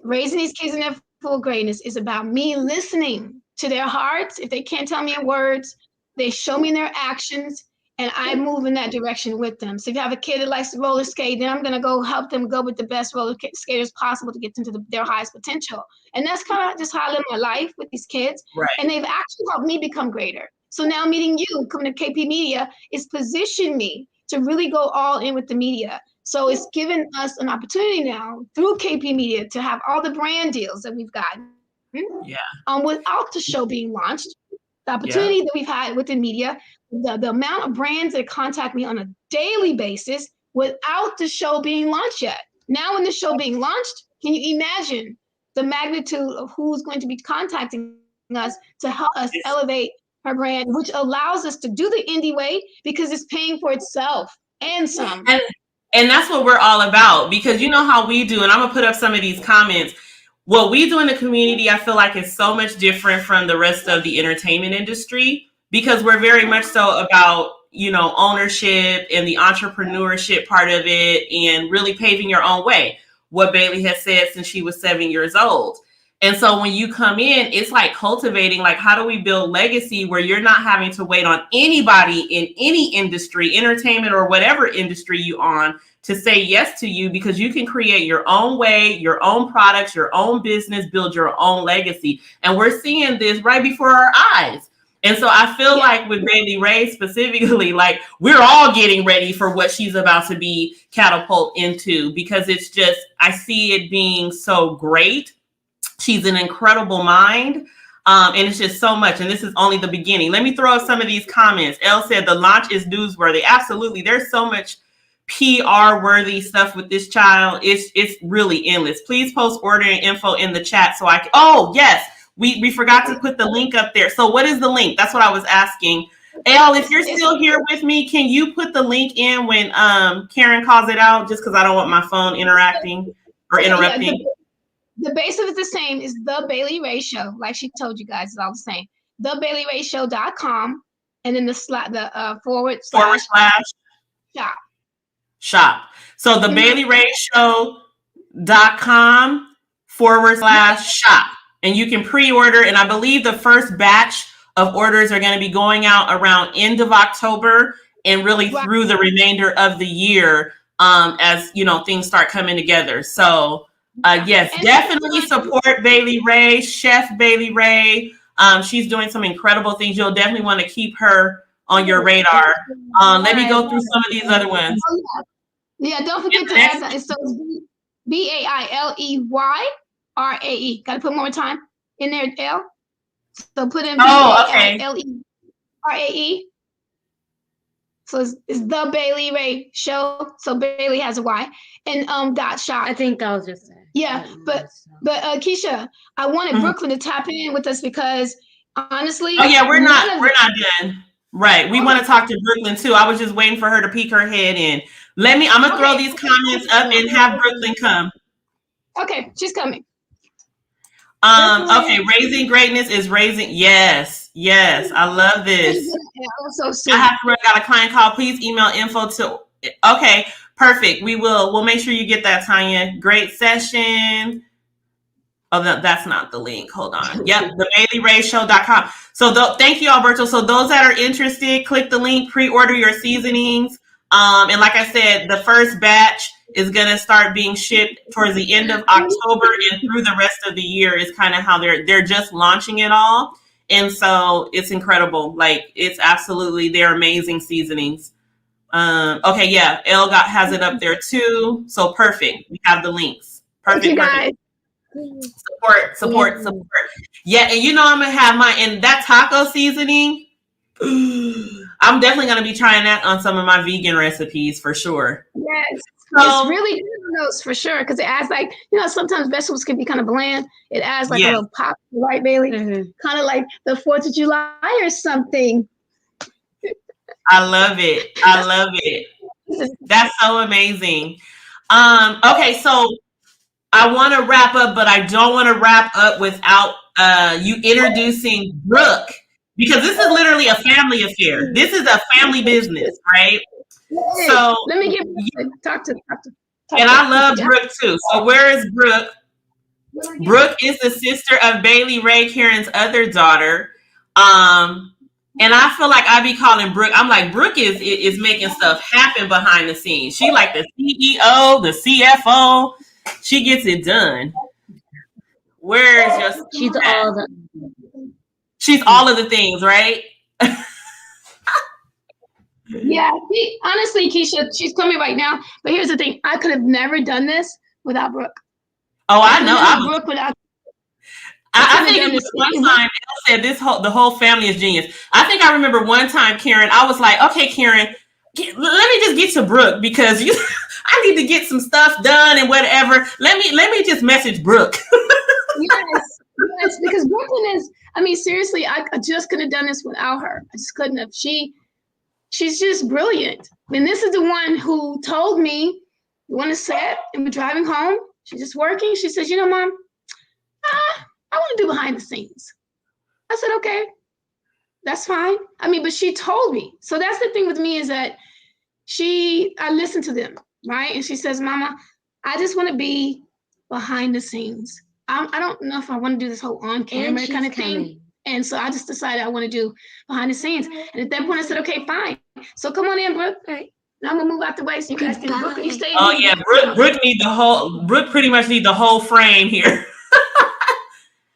raising these kids in their full greatness is about me listening to their hearts. If they can't tell me in words, they show me in their actions. And I move in that direction with them. So if you have a kid that likes to roller skate, then I'm going to go help them go with the best roller skaters possible to get them to their highest potential. And that's kind of just how I live my life with these kids. Right. And they've actually helped me become greater. So now meeting you, coming to KP Media, is positioned me to really go all in with the media. So it's given us an opportunity now through KP Media to have all the brand deals that we've gotten. Without the show being launched, the opportunity that we've had within media, the amount of brands that contact me on a daily basis without the show being launched yet. Now when the show being launched, can you imagine the magnitude of who's going to be contacting us to help us elevate her brand, which allows us to do the indie way because it's paying for itself and some. And that's what we're all about, because you know how we do, and I'm going to put up some of these comments. What we do in the community, I feel like is so much different from the rest of the entertainment industry, because we're very much so about, ownership and the entrepreneurship part of it and really paving your own way. What Bailey has said since she was 7 years old. And so when you come in, it's like cultivating, like, how do we build legacy where you're not having to wait on anybody in any industry, entertainment or whatever industry you on, to say yes to you, because you can create your own way, your own products, your own business, build your own legacy. And we're seeing this right before our eyes. And so I feel like with Bailey Rae specifically, like we're all getting ready for what she's about to be catapult into, because it's just, I see it being so great. She's an incredible mind. And it's just so much. And this is only the beginning. Let me throw up some of these comments. Elle said the launch is newsworthy. Absolutely. There's so much PR worthy stuff with this child. It's really endless. Please post ordering info in the chat so I can. Oh, yes. We forgot to put the link up there. So what is the link? That's what I was asking. Elle, if you're still here with me, can you put the link in when Karen calls it out? Just because I don't want my phone interacting or interrupting. The base of it is the same. Is The Bailey Rae Show. Like she told you guys, it's all the same. TheBaileyRaeShow.com, and then the forward slash shop. So TheBaileyRaeShow.com/shop. And you can pre-order, and I believe the first batch of orders are going to be going out around end of October and really through the remainder of the year, as things start coming together. So yes, definitely support Bailey Rae, Chef Bailey Rae. She's doing some incredible things. You'll definitely want to keep her on your radar. Let me go through some of these other ones. Yeah, don't forget to add that. So it's BAILEYRAE. Got to put more time in there, L. So put in BAILERAE. So it's The Bailey Rae Show. So Bailey has a Y. And .shop. I think that was just that. Yeah, but Keisha, I wanted Brooklyn to tap in with us because honestly. Oh yeah, we're not done. Right. We want to talk to Brooklyn too. I was just waiting for her to peek her head in. I'm gonna throw these comments up and have Brooklyn come. Okay, she's coming. Okay, raising greatness is raising. Yes, I love this. I got a client call. Please email info to. Okay, perfect. We'll make sure you get that, Tanya. Great session. Oh, that's not the link. Hold on. Yep, TheBaileyRaeShow.com. So thank you, Alberto. So those that are interested, click the link, pre-order your seasonings. And like I said, the first batch is going to start being shipped towards the end of October, and through the rest of the year is kind of how they're just launching it all. And so it's incredible. Like it's absolutely, they're amazing seasonings. Okay. Yeah. Elle has it up there too. So perfect. We have the links. Perfect. Support. Yeah. And I'm going to have and that taco seasoning. I'm definitely going to be trying that on some of my vegan recipes for sure. Yes. It's really good on those for sure, because it adds sometimes vegetables can be kind of bland. It adds a little pop, right, Bailey? Mm-hmm. Kind of like the 4th of July or something. I love it. That's so amazing. Okay, so I want to wrap up, but I don't want to wrap up without you introducing Brooke, because this is literally a family affair. This is a family business, right? So let me talk to. And I love Brooke too. So where is Brooke? Brooke is the sister of Bailey Rae, Karen's other daughter. And I feel like I be calling Brooke. I'm like, Brooke is making stuff happen behind the scenes. She like the CEO, the CFO. She gets it done. Where is your? She's all of the things, right? Yeah, honestly, Keisha, she's coming right now. But here's the thing: I could have never done this without Brooke. Oh, I know. Brooke without. I think it was one time Elle said the whole family is genius. I think I remember one time, Karen, I was like, okay, Karen, let me just get to Brooke because I need to get some stuff done and whatever. Let me just message Brooke. Yes, because Brooklyn is. I mean, seriously, I just couldn't have done this without her. I just couldn't have. She's just brilliant. And this is the one who told me, you want to set, and we're driving home. She's just working. She says, Mom, I want to do behind the scenes. I said, okay, that's fine. I mean, but she told me. So that's the thing with me is that I listen to them, right? And she says, Mama, I just want to be behind the scenes. I don't know if I want to do this whole on camera kind of thing. And so I just decided I want to do behind the scenes. And at that point I said, okay, fine. So come on in, Brooke. Right. Now I'm gonna move out the way so you guys can Brooke. You stay. Oh yeah, Brooke pretty much need the whole frame here.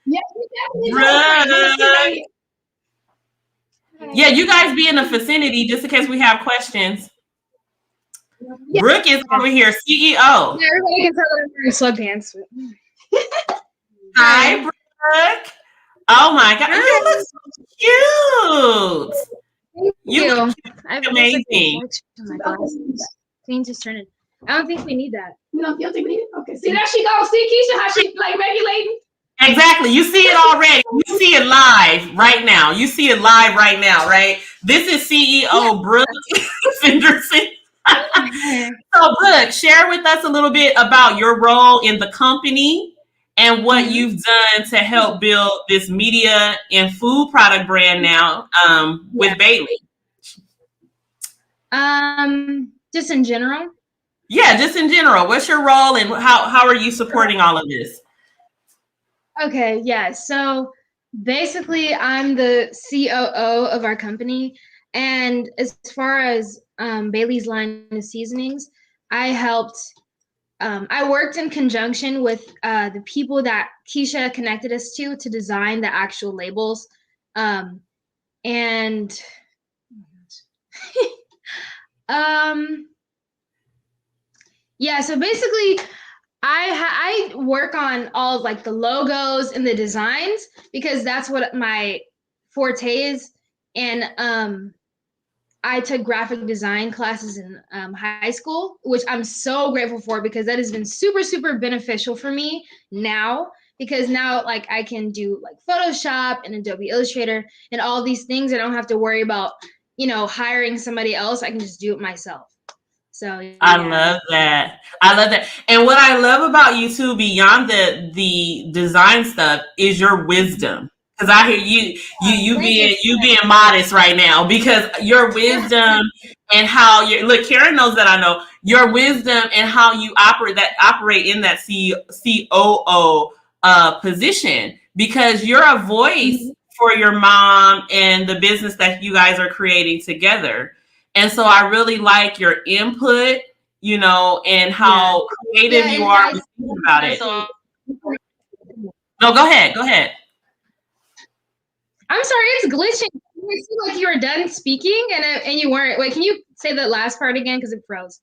Yeah, we definitely. Yeah, you guys be in the vicinity just in case we have questions. Yeah. Brooke is over here, CEO. Yeah, everybody can tell that I'm wearing sweatpants. Hi, Brooke. Oh my God, you look so cute. Thank You you. look I have amazing. my glasses. Can you just turn it? I don't think we need that. No, you don't think we need it? Okay. See, there she goes. See, Keisha, how she like regulating? Exactly. You see it already. You see it live right now. You see it live right now, right? This is CEO Brooke Fenderson. So, Brooke, share with us a little bit about your role in the company and what you've done to help build this media and food product brand now with Bailey. Just in general. Yeah, just in general. What's your role and how are you supporting all of this? Okay, yeah. So basically, I'm the COO of our company. And as far as Bailey's line of seasonings, I helped, I worked in conjunction with the people that Keisha connected us to design the actual labels. And yeah, so basically, I work on all of, like, the logos and the designs because that's what my forte is. And I took graphic design classes in high school, which I'm so grateful for because that has been super, super beneficial for me now. Because now, like, I can do like Photoshop and Adobe Illustrator and all these things. I don't have to worry about, hiring somebody else. I can just do it myself. So yeah. I love that. I love that. And what I love about you too, beyond the design stuff, is your wisdom. Because I hear you being modest right now because your wisdom and how you look. Karen knows that I know your wisdom and how you operate in that COO position because you're a voice for your mom and the business that you guys are creating together. And so I really like your input, and how creative you are about it. No, go ahead. Go ahead. I'm sorry, it's glitching. It seemed like you were done speaking and you weren't. Wait, can you say that last part again? Because it froze.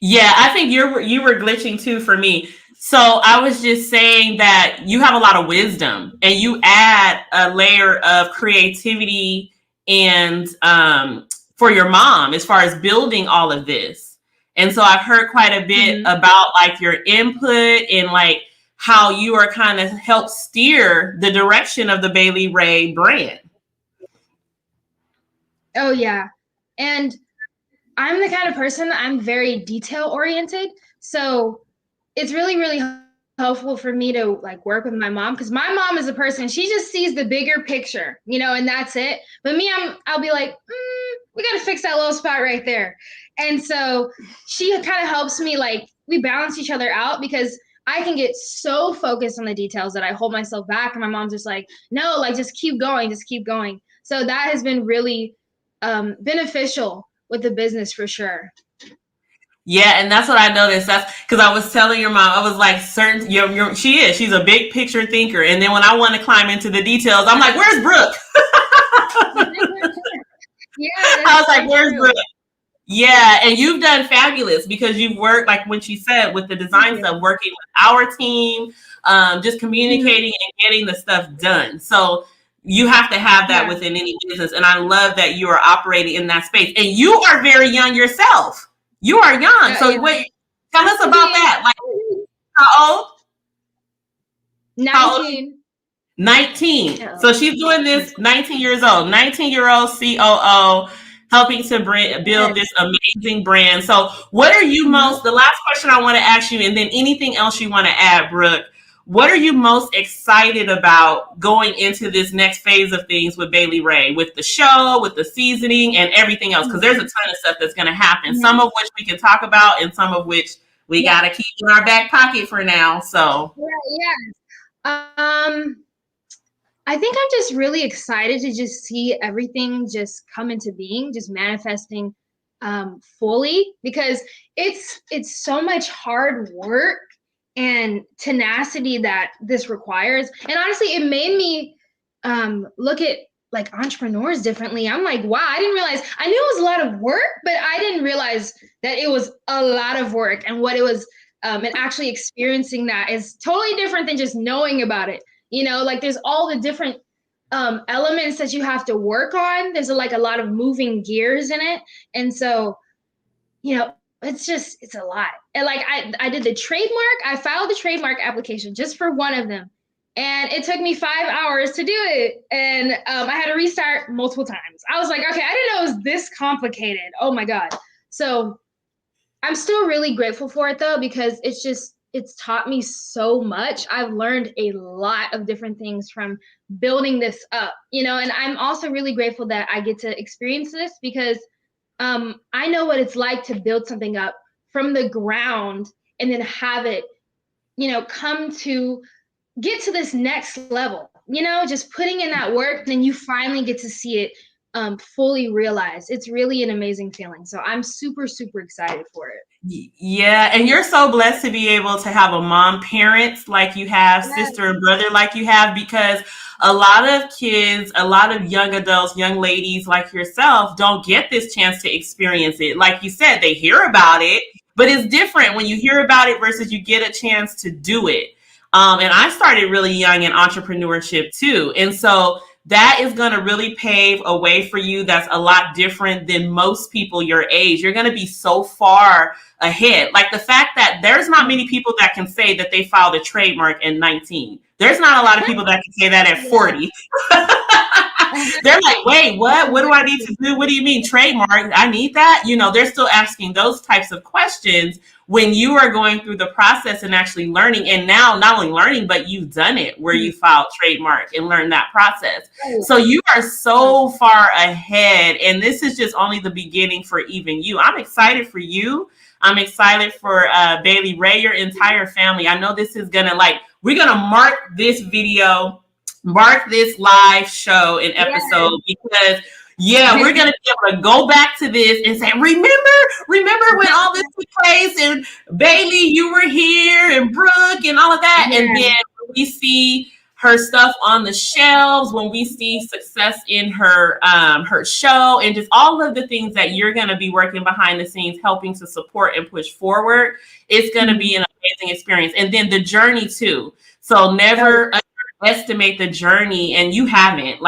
Yeah, I think you were glitching too for me. So I was just saying that you have a lot of wisdom and you add a layer of creativity and for your mom as far as building all of this. And so I've heard quite a bit about like your input and like how you are kind of help steer the direction of the Bailey Rae brand. Oh yeah. And I'm the kind of person that I'm very detail oriented. So it's really, really helpful for me to like work with my mom because my mom is a person, she just sees the bigger picture, and that's it. But me, I'll be like, we got to fix that little spot right there. And so she kind of helps me, like, we balance each other out because I can get so focused on the details that I hold myself back. And my mom's just like, no, like, just keep going, just keep going. So that has been really beneficial with the business for sure. Yeah, and that's what I noticed. That's because I was telling your mom, I was like, she's a big picture thinker. And then when I want to climb into the details, I'm like, where's Brooke? Yeah, I was like, where's Brooke? Yeah, and you've done fabulous because you've worked, like when she said, with the design stuff, working with our team, just communicating and getting the stuff done. So you have to have that within any business. And I love that you are operating in that space. And you are very young yourself. You are young. So wait, tell us about that. Like, how old? 19. 19. So she's doing this 19 years old, 19-year-old COO, helping to build this amazing brand. So what are you the last question I want to ask you, and then anything else you want to add, Brooke, what are you most excited about going into this next phase of things with Bailey Rae, with the show, with the seasoning and everything else? Because there's a ton of stuff that's going to happen, some of which we can talk about and some of which we got to keep in our back pocket for now. So I think I'm just really excited to just see everything just come into being, just manifesting fully, because it's so much hard work and tenacity that this requires. And honestly, it made me look at like entrepreneurs differently. I'm like, wow, I didn't realize. I knew it was a lot of work, but I didn't realize that it was a lot of work, and what it was, and actually experiencing that is totally different than just knowing about it. Like there's all the different elements that you have to work on. There's like a lot of moving gears in it, and so it's a lot. And like I did the trademark. I filed the trademark application just for one of them. And it took me 5 hours to do it. And I had to restart multiple times. I was like, okay, I didn't know it was this complicated. Oh my God. So I'm still really grateful for it though, because it's taught me so much. I've learned a lot of different things from building this up, and I'm also really grateful that I get to experience this, because I know what it's like to build something up from the ground and then have it, come to get to this next level, just putting in that work, and then you finally get to see it fully realized. It's really an amazing feeling. So I'm super, super excited for it. Yeah, and you're so blessed to be able to have a mom, parents like you have, sister and brother like you have, because a lot of kids, a lot of young adults, young ladies like yourself don't get this chance to experience it. Like you said, they hear about it, but it's different when you hear about it versus you get a chance to do it. And I started really young in entrepreneurship too. And so that is going to really pave a way for you that's a lot different than most people your age. You're going to be so far ahead. Like the fact that there's not many people that can say that they filed a trademark in 19. There's not a lot of people that can say that at 40. They're like, wait, what? What do I need to do? What do you mean trademark? I need that? They're still asking those types of questions when you are going through the process and actually learning. And now not only learning, but you've done it where you filed trademark and learned that process. So you are so far ahead. And this is just only the beginning for even you. I'm excited for you. I'm excited for Bailey Rae, your entire family. I know this is going to we're going to mark this video, mark this live show and episode, because we're going to be able to go back to this and say, remember when all this took place and Bailey, you were here, and Brooke and all of that. Yeah. And then we see her stuff on the shelves, when we see success in her show, and just all of the things that you're going to be working behind the scenes, helping to support and push forward, it's going to be an amazing experience. And then the journey too. So never underestimate the journey. And you haven't.